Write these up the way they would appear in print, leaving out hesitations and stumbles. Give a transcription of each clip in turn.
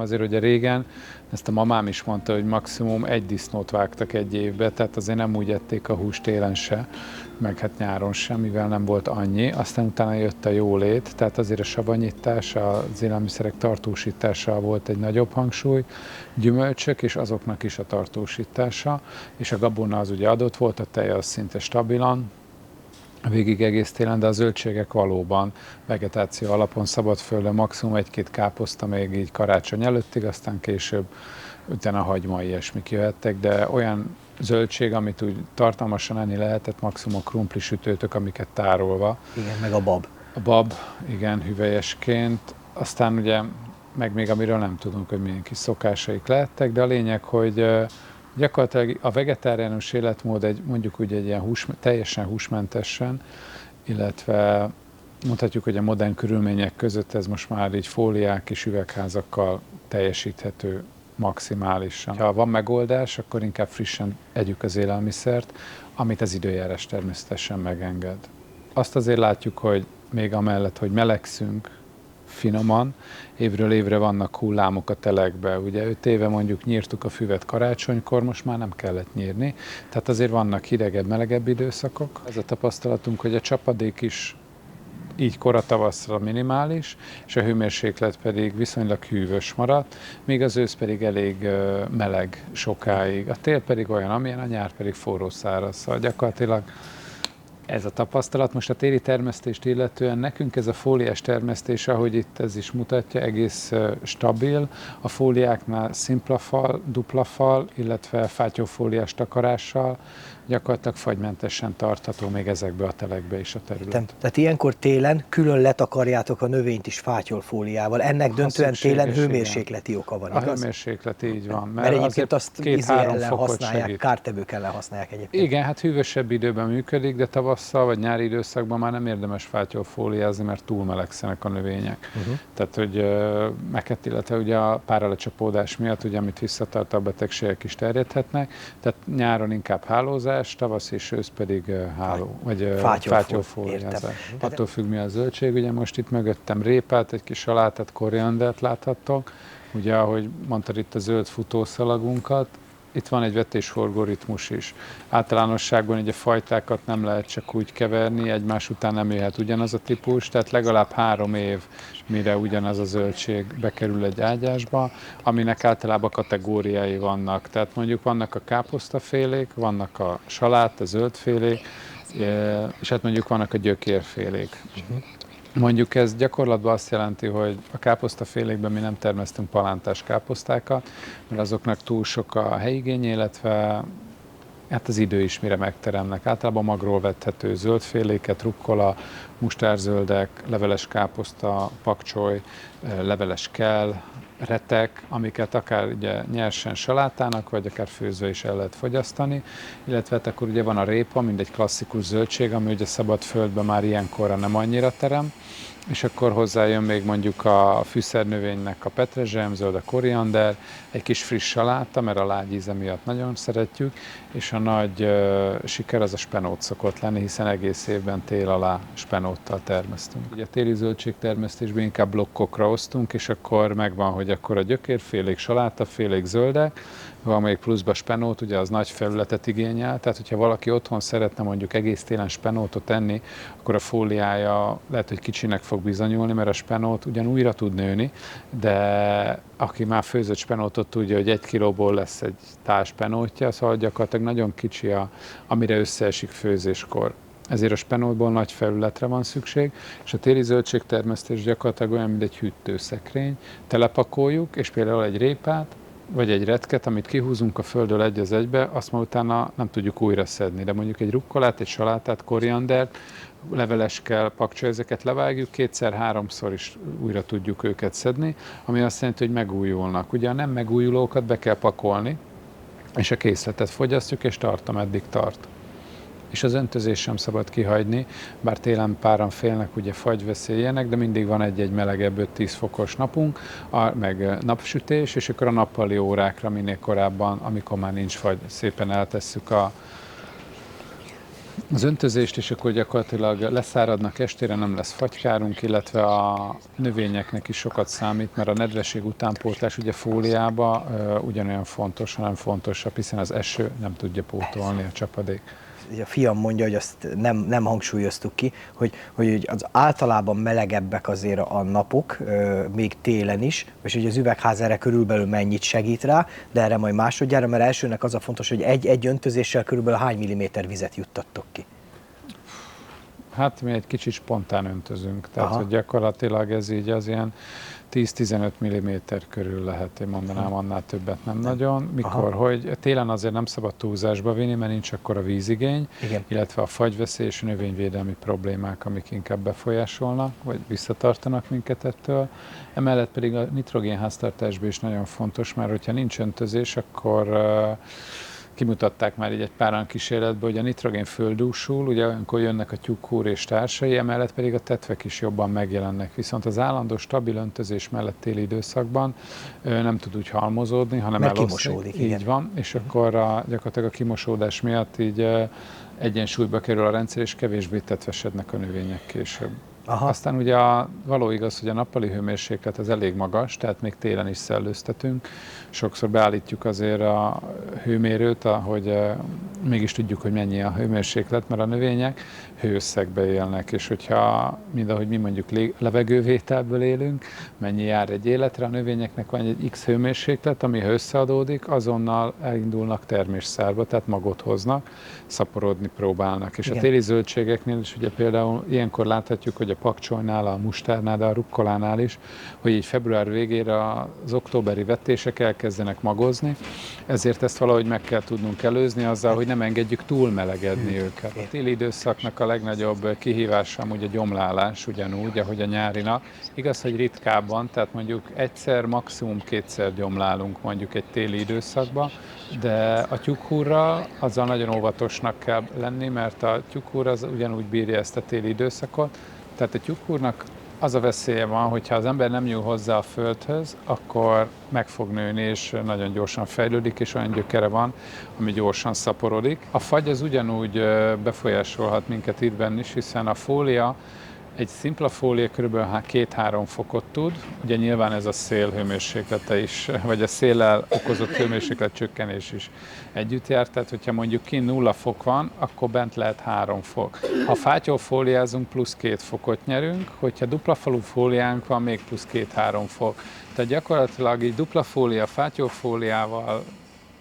azért, hogy régen, ezt a mamám is mondta, hogy maximum egy disznót vágtak egy évbe, tehát azért nem úgy ették a húst télen se, meg hát nyáron sem, mivel nem volt annyi. Aztán utána jött a jólét, tehát azért a savanyítás, az élelmiszerek tartósítása volt egy nagyobb hangsúly, gyümölcsök és azoknak is a tartósítása, és a gabona az ugye adott volt, a tej az szinte stabilan, végig egész télen, de a zöldségek valóban vegetáció alapon szabadföldön maximum egy-két káposzta még így karácsony előttig, aztán később utána hagyma, ilyesmik jöhettek, de olyan zöldség, amit úgy tartalmasan enni lehetett, maximum krumpli sütőtök, amiket tárolva. Igen, meg a bab. A bab, igen, hüvelyesként. Aztán ugye, meg még amiről nem tudunk, hogy milyen kis szokásaik lehettek, de a lényeg, hogy gyakorlatilag a vegetáriánus életmód mondjuk úgy egy ilyen teljesen húsmentesen, illetve mondhatjuk, hogy a modern körülmények között ez most már így fóliák és üvegházakkal teljesíthető maximálisan. Ha van megoldás, akkor inkább frissen együk az élelmiszert, amit az időjárás természetesen megenged. Azt azért látjuk, hogy még amellett, hogy melegszünk finoman, évről évre vannak hullámok a telekbe. Ugye 5 éve mondjuk nyírtuk a füvet karácsonykor, most már nem kellett nyírni, tehát azért vannak hidegebb, melegebb időszakok. Ez a tapasztalatunk, hogy a csapadék is így kora tavaszra minimális, és a hőmérséklet pedig viszonylag hűvös maradt, míg az ősz pedig elég meleg sokáig. A tél pedig olyan, amilyen, a nyár pedig forró száraz. Szóval gyakorlatilag ez a tapasztalat. Most a téli termesztést illetően nekünk ez a fóliás termesztés, ahogy itt ez is mutatja, egész stabil. A fóliáknál szimpla fal, dupla fal, illetve fátyófóliás takarással gyakorlatilag fagymentesen tartható még ezekbe a telekbe is a terület. Tehát ilyenkor télen külön letakarjátok a növényt is fátyolfóliával. Ennek döntően télen hőmérsékleti oka van, igaz? A hőmérséklet így van. Mert egyébként azt ellen használják, segít. kártevők ellen használják egyébként. Igen, hát hűvösebb időben működik, de tavasszal vagy nyári időszakban már nem érdemes fátyolfóliázni, mert túl melegszenek a növények. Tehát, hogy meket, illetve ugye a páralecsapódás miatt, ugye, amit visszatart, a betegségek is terjedhetnek. Tehát nyáron inkább hálózás, tavasz és ősz pedig háló, vagy fátyolfóliázás. Attól függ, mi a zöldség. Ugye most itt mögöttem répát, egy kis salátát, koriandert láthattok. Ugye, ahogy mondtad itt a zöld futószalagunkat, itt van egy vetésforgó ritmus is. Általánosságban ugye fajtákat nem lehet csak úgy keverni, egymás után nem jöhet ugyanaz a típus, tehát legalább 3 év, mire ugyanaz a zöldség bekerül egy ágyásba, aminek általában kategóriái vannak. Tehát mondjuk vannak a káposztafélék, vannak a salát, a zöldfélék, és hát mondjuk vannak a gyökérfélék. Mondjuk ez gyakorlatban azt jelenti, hogy a káposztafélékben mi nem termesztünk palántás káposztákat, mert azoknak túl sok a helyigény, illetve hát az idő is mire megteremnek. Általában magról vethető zöldféléket, rukkola, mustárzöldek, leveles káposzta, pakcsoly, leveles kell, retek, amiket akár ugye nyersen salátának, vagy akár főzve is el lehet fogyasztani, illetve hát akkor ugye van a répa, mint egy klasszikus zöldség, ami ugye szabad földben már ilyenkorra nem annyira terem, és akkor hozzájön még mondjuk a fűszernövénynek a petrezselyemzöld, a koriander, egy kis friss saláta, mert a lágy íze miatt nagyon szeretjük, és a nagy siker az a spenót szokott lenni, hiszen egész évben tél alá spenóttal termesztünk. Ugye a téli zöldségtermesztésben inkább blokkokra osztunk, és akkor megvan, hogy akkor a gyökérfélék, salátafélék, zöldek, van még pluszba spenót, ugye az nagy felületet igényel, tehát hogyha valaki otthon szeretne mondjuk egész télen spenótot enni, akkor a fóliája lehet, hogy kicsinek fog bizonyulni, mert a spenót ugyan újra tud nőni, de aki már főzött spenótot tudja, hogy 1 kilóból lesz egy tál spenótja, szóval gyakorlatilag nagyon kicsi, amire összeesik főzéskor. Ezért a spenótból nagy felületre van szükség, és a téli zöldségtermesztés gyakorlatilag olyan, mint egy hűtőszekrény. Telepakoljuk, és például egy répát, vagy egy retket, amit kihúzunk a földről egy az egybe, azt ma utána nem tudjuk újra szedni. De mondjuk egy rukkolát, egy salátát, koriandert, leveleskkel, pakcsoly, ezeket levágjuk, 2-3-szor is újra tudjuk őket szedni, ami azt jelenti, hogy megújulnak. Ugye a nem megújulókat be kell pakolni, és a készletet fogyasztjuk, és tart, ameddig tart. És az öntözést sem szabad kihagyni, bár télen páran félnek ugye fagyveszélyenek, de mindig van egy-egy melegebb 5-10 fokos napunk, meg napsütés, és akkor a nappali órákra minél korábban, amikor már nincs fagy, szépen eltesszük az öntözést, és akkor gyakorlatilag leszáradnak estére, nem lesz fagykárunk, illetve a növényeknek is sokat számít, mert a nedvesség utánpótlás ugye fóliába ugyanolyan fontos, hanem fontosabb, hiszen az eső nem tudja pótolni a csapadék. A fiam mondja, hogy azt nem hangsúlyoztuk ki, hogy az általában melegebbek azért a napok, még télen is, és hogy az üvegház erre körülbelül mennyit segít rá, de erre majd másodjára, mert elsőnek az a fontos, hogy egy öntözéssel körülbelül hány milliméter vizet juttattok ki? Hát mi egy kicsit spontán öntözünk, tehát Aha. hogy gyakorlatilag ez így az ilyen 10-15 mm körül lehet, én mondanám, annál többet nem nagyon. Mikor, hogy télen azért nem szabad túlzásba vinni, mert nincs akkora vízigény, Igen. illetve a fagyveszély és növényvédelmi problémák, amik inkább befolyásolnak, vagy visszatartanak minket ettől. Emellett pedig a nitrogénháztartásban is nagyon fontos, mert hogyha nincs öntözés, akkor kimutatták már így egy páran kísérletben, hogy a nitrogén földúsul, ugye olyankor jönnek a tyúkhúr és társai, emellett pedig a tetvek is jobban megjelennek. Viszont az állandó stabil öntözés mellett téli időszakban nem tud úgy halmozódni, hanem kimosódik. Így van, és akkor gyakorlatilag a kimosódás miatt így egyensúlyba kerül a rendszer, és kevésbé tetvesednek a növények később. Aha. Aztán ugye való igaz, hogy a nappali hőmérséklet az elég magas, tehát még télen is szellőztetünk. Sokszor beállítjuk azért a hőmérőt, hogy mégis tudjuk, hogy mennyi a hőmérséklet, mert a növények hőösszegbe élnek, és hogyha mindahogy mi mondjuk levegővételből élünk, mennyi jár egy életre, a növényeknek van egy X hőmérséklet, ami összeadódik, azonnal elindulnak termésszárba, tehát magot hoznak, szaporodni próbálnak. És igen. A téli zöldségeknél is ugye például ilyenkor láthatjuk, hogy a pakcsolynál, a mustárnál, de a rukkolánál is, hogy így február végére az októberi vetések elkezdenek magozni, ezért ezt valahogy meg kell tudnunk előzni azzal, hogy nem engedjük túlmelegedni őket. A téli időszaknak a legnagyobb kihívása amúgy a gyomlálás, ugyanúgy, ahogy a nyárinak. Igaz, hogy ritkábban, tehát mondjuk egyszer, maximum kétszer gyomlálunk mondjuk egy téli időszakban, de a tyúkhúrral azzal nagyon óvatosnak kell lenni, mert a tyúkhúr az ugyanúgy bírja ezt a téli időszakot. Tehát a tyúkhúrnak az a veszélye van, hogyha az ember nem nyúl hozzá a földhöz, akkor meg fog nőni, és nagyon gyorsan fejlődik, és olyan gyökere van, ami gyorsan szaporodik. A fagy az ugyanúgy befolyásolhat minket itt benn is, hiszen a fólia, egy szimpla fólia kb. 2-3 fokot tud, ugye nyilván ez a szél hőmérséklete is, vagy a széllel okozott hőmérséklet csökkenés is együtt jár, tehát hogyha mondjuk kint 0 fok van, akkor bent lehet 3 fok. Ha fátyol fóliázunk, plusz 2 fokot nyerünk, hogyha dupla falú fóliánk van, még plusz 2-3 fok. Tehát gyakorlatilag így dupla fólia, fátyol fóliával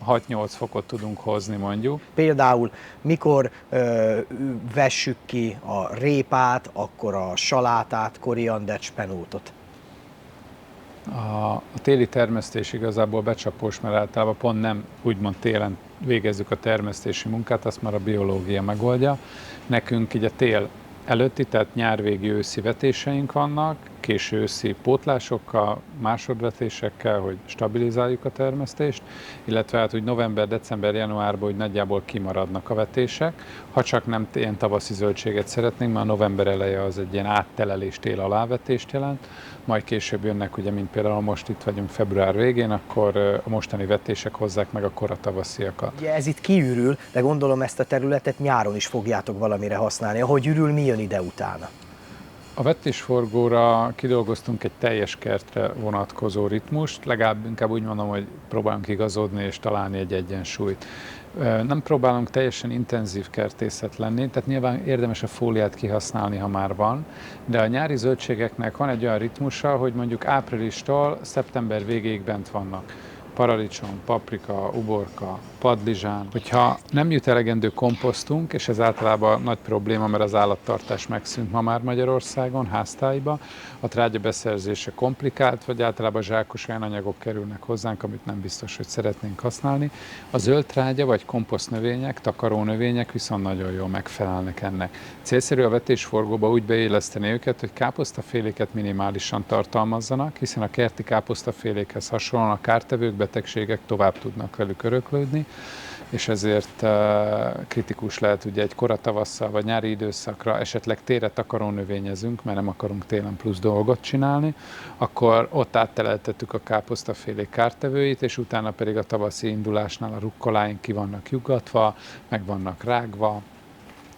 6-8 fokot tudunk hozni mondjuk. Például mikor vessük ki a répát, akkor a salátát, koriandert, spenótot? A téli termesztés igazából becsapós, mert általában pont nem úgymond télen végezzük a termesztési munkát, azt már a biológia megoldja. Nekünk így a tél előtti, tehát nyárvégi őszi vetéseink vannak, késő őszi pótlásokkal, másodvetésekkel, hogy stabilizáljuk a termesztést, illetve hát úgy november, december, januárban úgy nagyjából kimaradnak a vetések. Ha csak nem ilyen tavaszi zöldséget szeretnénk, mert a november eleje az egy ilyen áttelelés, tél alávetést jelent, majd később jönnek, ugye, mint például most itt vagyunk február végén, akkor a mostani vetések hozzák meg akkor a tavasziakat. Ugye ez itt kiürül, de gondolom ezt a területet nyáron is fogjátok valamire használni. Ahogy ürül, mi jön ide utána? A vetésforgóra kidolgoztunk egy teljes kertre vonatkozó ritmust, legalább inkább úgy mondom, hogy próbálunk igazodni és találni egy egyensúlyt. Nem próbálunk teljesen intenzív kertészet lenni, tehát nyilván érdemes a fóliát kihasználni, ha már van, de a nyári zöldségeknek van egy olyan ritmusa, hogy mondjuk áprilistól szeptember végéig bent vannak. Paradicsom, paprika, uborka, padlizsán. Hogyha nem jut elegendő komposztunk, és ez általában nagy probléma, mert az állattartás megszűnt ma már Magyarországon, háztáiba, a trágya beszerzése komplikált, vagy általában zsákos olyan anyagok kerülnek hozzánk, amit nem biztos, hogy szeretnénk használni. A zöld trágya vagy komposzt növények, takaró növények viszont nagyon jól megfelelnek ennek. Célszerű a vetésforgóba úgy beilleszteni őket, hogy káposztaféléket minimálisan tartalmazzanak, hiszen a kerti káposztafélékhez hasonlóan a kártevők, betegségek tovább tudnak velük öröklődni, és ezért kritikus lehet ugye egy koratavasszal vagy nyári időszakra esetleg térre takaró növényezünk, mert nem akarunk télen plusz dolgot csinálni, akkor ott átteleltettük a káposztafélék kártevőit, és utána pedig a tavaszi indulásnál a rukkoláink ki vannak juggatva, meg vannak rágva,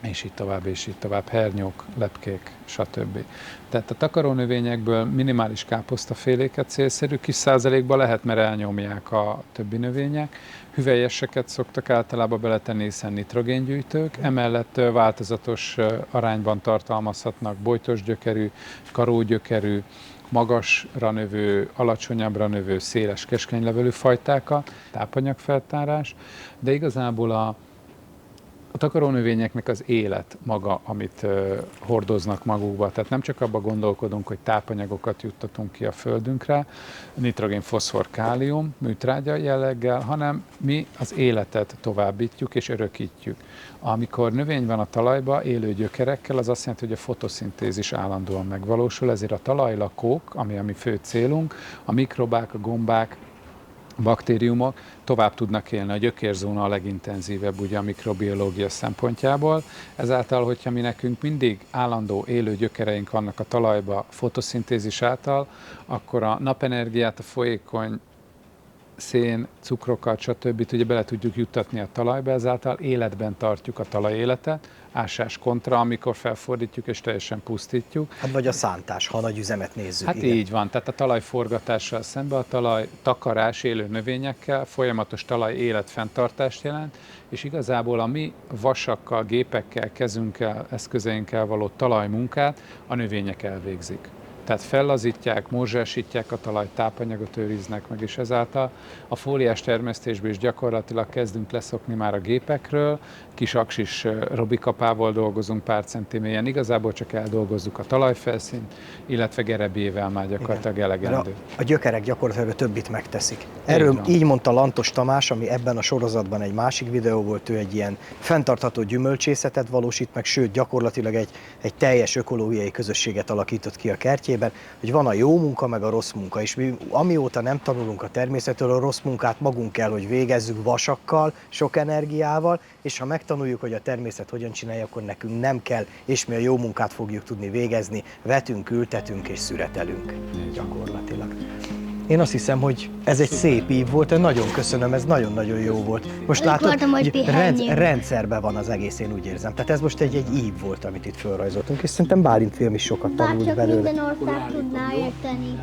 és így tovább, hernyók, lepkék, stb. Tehát a takarónövényekből minimális káposztaféléket célszerű, kis százalékban lehet, mert elnyomják a többi növények. Hüvelyeseket szoktak általában beletenni, hiszen nitrogéngyűjtők, emellett változatos arányban tartalmazhatnak bojtos gyökerű, karógyökerű, magasra növő, alacsonyabbra növő, széles keskenylevelű fajtákat, tápanyagfeltárás, de igazából a takarónövényeknek az élet maga, amit hordoznak magukba. Tehát nem csak abban gondolkodunk, hogy tápanyagokat juttatunk ki a földünkre, nitrogén, foszfor, kálium, műtrágya jelleggel, hanem mi az életet továbbítjuk és örökítjük. Amikor növény van a talajba élő gyökerekkel, az azt jelenti, hogy a fotoszintézis állandóan megvalósul, ezért a talajlakók, ami a mi fő célunk, a mikrobák, a gombák, baktériumok tovább tudnak élni. A gyökérzóna a legintenzívebb ugye a mikrobiológia szempontjából. Ezáltal, hogyha mi nekünk mindig állandó élő gyökereink vannak a talajba fotoszintézis által, akkor a napenergiát, a folyékony szén, cukrokat, stb. Ugye bele tudjuk juttatni a talajba, ezáltal életben tartjuk a talajéletet, ásás kontra, amikor felfordítjuk és teljesen pusztítjuk. Hát vagy a szántás, ha nagy üzemet nézzük. Hát igen. így van, tehát a talajforgatással szemben a talaj takarás élő növényekkel folyamatos talaj életfenntartást jelent, és igazából a mi vasakkal, gépekkel, kezünkkel, eszközeinkkel való talajmunkát a növények elvégzik. Tehát fellazítják, morzsásítják a talaj, tápanyagot őriznek meg, és ezáltal a fóliás termesztésből is gyakorlatilag kezdünk leszokni már a gépekről, kis aksis robikapával dolgozunk pár centiméren, igazából csak eldolgozzuk a talajfelszínt, illetve gerebjével már gyakorlatilag elegendő. A gyökerek gyakorlatilag a többit megteszik. Erről így mondta Lantos Tamás, ami ebben a sorozatban egy másik videó volt, ő egy ilyen fenntartható gyümölcsészetet valósít meg, sőt gyakorlatilag egy teljes ökológiai közösséget alakított ki a kertjében, hogy van a jó munka, meg a rossz munka, és mi amióta nem tanulunk a természettől, a rossz munkát magunk kell, hogy végezzük vasakkal, sok energiával, és ha megtanuljuk, hogy a természet hogyan csinálja, akkor nekünk nem kell, és mi a jó munkát fogjuk tudni végezni, vetünk, ültetünk és szüretelünk gyakorlatilag. Én azt hiszem, hogy ez egy szép ív volt, én nagyon köszönöm, ez nagyon-nagyon jó volt. Most látod, hogy rendszerben van az egész, én úgy érzem. Tehát ez most egy ív volt, amit itt felrajzoltunk, és szerintem Bálint film is sokat tanult belőle. Bárcsak minden ország tudná érteni.